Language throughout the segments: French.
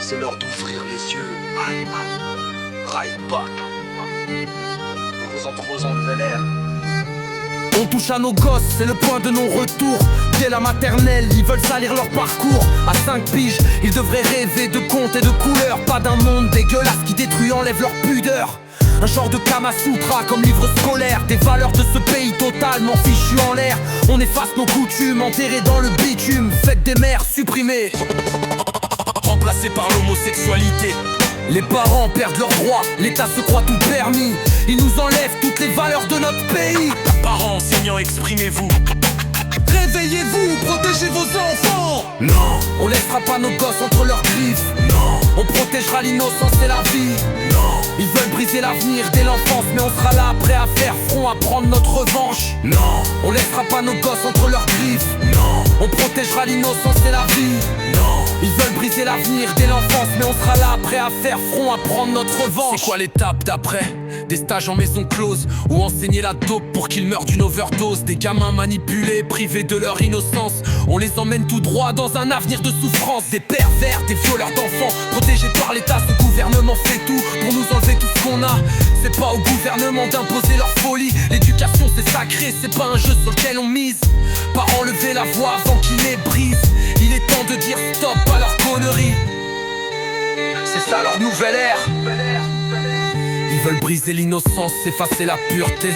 c'est l'heure d'ouvrir les yeux. Ride-back. Nous vous en proposons de bel air. On touche à nos gosses, c'est le point de non-retour. Dès la maternelle, ils veulent salir leur parcours. À 5 piges, ils devraient rêver de contes et de couleurs. Pas d'un monde dégueulasse qui détruit, enlève leur pudeur. Un genre de Kama Sutra comme livre scolaire. Des valeurs de ce pays totalement fichu en l'air. On efface nos coutumes, enterrées dans le bitume. Fête des mères supprimées, remplacées par l'homosexualité. Les parents perdent leurs droits, l'État se croit tout permis. Il nous enlève toutes les valeurs de notre pays. Parents, enseignants, exprimez-vous. Réveillez-vous, protégez vos enfants. Non, on laissera pas nos gosses entre leurs griffes. Non, on protégera l'innocence et la vie. Non, ils veulent briser l'avenir dès l'enfance, mais on sera là prêt à faire front, à prendre notre revanche. Non, on laissera pas nos gosses entre leurs griffes. Non, on protégera l'innocence et la vie. Non, ils veulent briser l'avenir dès l'enfance, mais on sera là prêt à faire front, à prendre notre revanche. C'est quoi l'étape d'après? Des stages en maison close, ou enseigner la dope pour qu'ils meurent d'une overdose. Des gamins manipulés, privés de leur innocence. On les emmène tout droit dans un avenir de souffrance. Des pervers, des violeurs d'enfants, protégés par l'État. Ce gouvernement fait tout pour nous enlever tout ce qu'on a. C'est pas au gouvernement d'imposer leur folie. L'éducation c'est sacré, c'est pas un jeu sur lequel on mise. Pas enlever la voix avant qu'il les brise. Il est temps de dire stop à leur conneries. C'est ça leur nouvelle ère. Ils veulent briser l'innocence, effacer la pureté,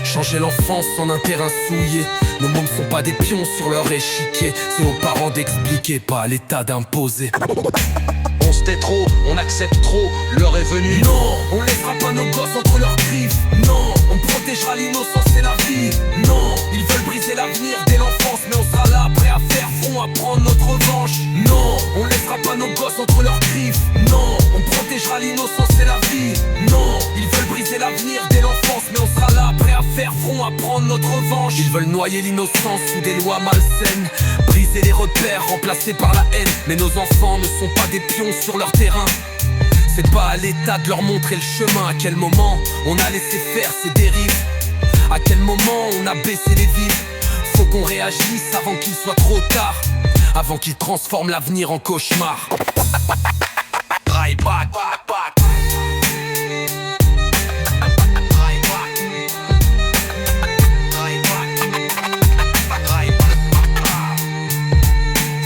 changer l'enfance en un terrain souillé. Nos mômes sont pas des pions sur leur échiquier. C'est aux parents d'expliquer, pas à l'État d'imposer. On se tait trop, on accepte trop, l'heure est venue. Non, on laissera pas nos gosses entre leurs griffes. Non, on protégera l'innocence et la vie. Non, ils veulent briser l'avenir dès l'enfance, mais on sera là prêt à faire front, à prendre notre revanche. Non, on laissera pas nos gosses entre leurs griffes. Non, on protégera l'innocence et la vie. Non, ils veulent briser l'avenir dès l'enfance, mais on sera là prêt à faire front, à prendre notre revanche. Ils veulent noyer l'innocence sous des lois malsaines, briser les repères, remplacés par la haine. Mais nos enfants ne sont pas des pions sur leur terrain. C'est pas à l'État de leur montrer le chemin. À quel moment on a laissé faire ces dérives? À quel moment on a baissé les vies? Faut qu'on réagisse avant qu'il soit trop tard, avant qu'ils transforment l'avenir en cauchemar. Ride back, back, back.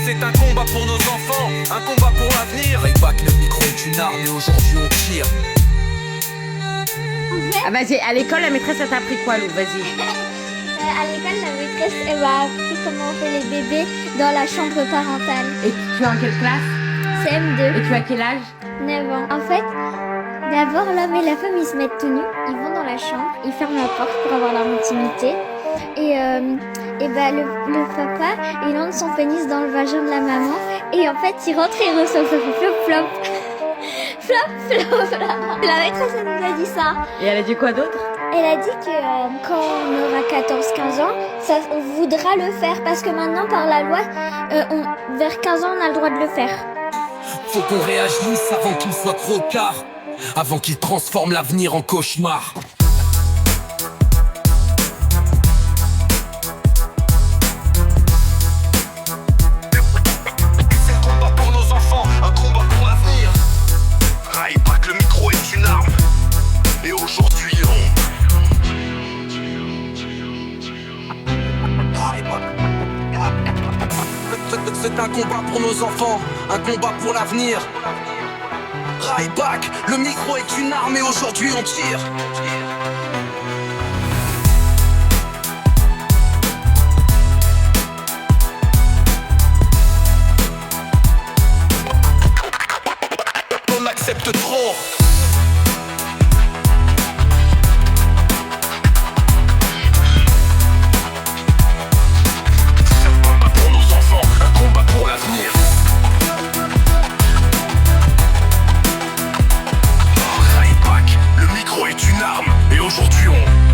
C'est un combat pour nos enfants, un combat pour l'avenir. Ride-back, le micro est une arme et aujourd'hui on tire. Ah vas-y, à l'école la maîtresse elle t'a appris quoi, Lou? Vas-y. À l'école, la maîtresse elle m'a appris comment on fait les bébés dans la chambre parentale. Et tu es en quelle classe? CM2, Et tu as quel âge? 9 ans. En fait, d'abord l'homme et la femme ils se mettent tout nus, ils vont dans la chambre, ils ferment la porte pour avoir leur intimité. Et bah le papa il entre son pénis dans le vagin de la maman et en fait il rentre et il ressort flop flop. Flop flop flop. La maîtresse elle nous a dit ça. Et elle a dit quoi d'autre? Elle a dit que quand on aura 14-15 ans, on voudra le faire parce que maintenant par la loi, vers 15 ans on a le droit de le faire. Faut qu'on réagisse avant qu'il soit trop tard, avant qu'ils transforment l'avenir en cauchemar. C'est un combat pour nos enfants, un combat pour l'avenir. Ride back, le micro est une arme. Et aujourd'hui C'est un combat pour nos enfants, un combat pour l'avenir. Ride back, le micro est une arme et aujourd'hui on tire. on accepte trop. C'est un combat pour nos enfants, un combat pour l'avenir. Ride back, le micro est une arme et aujourd'hui on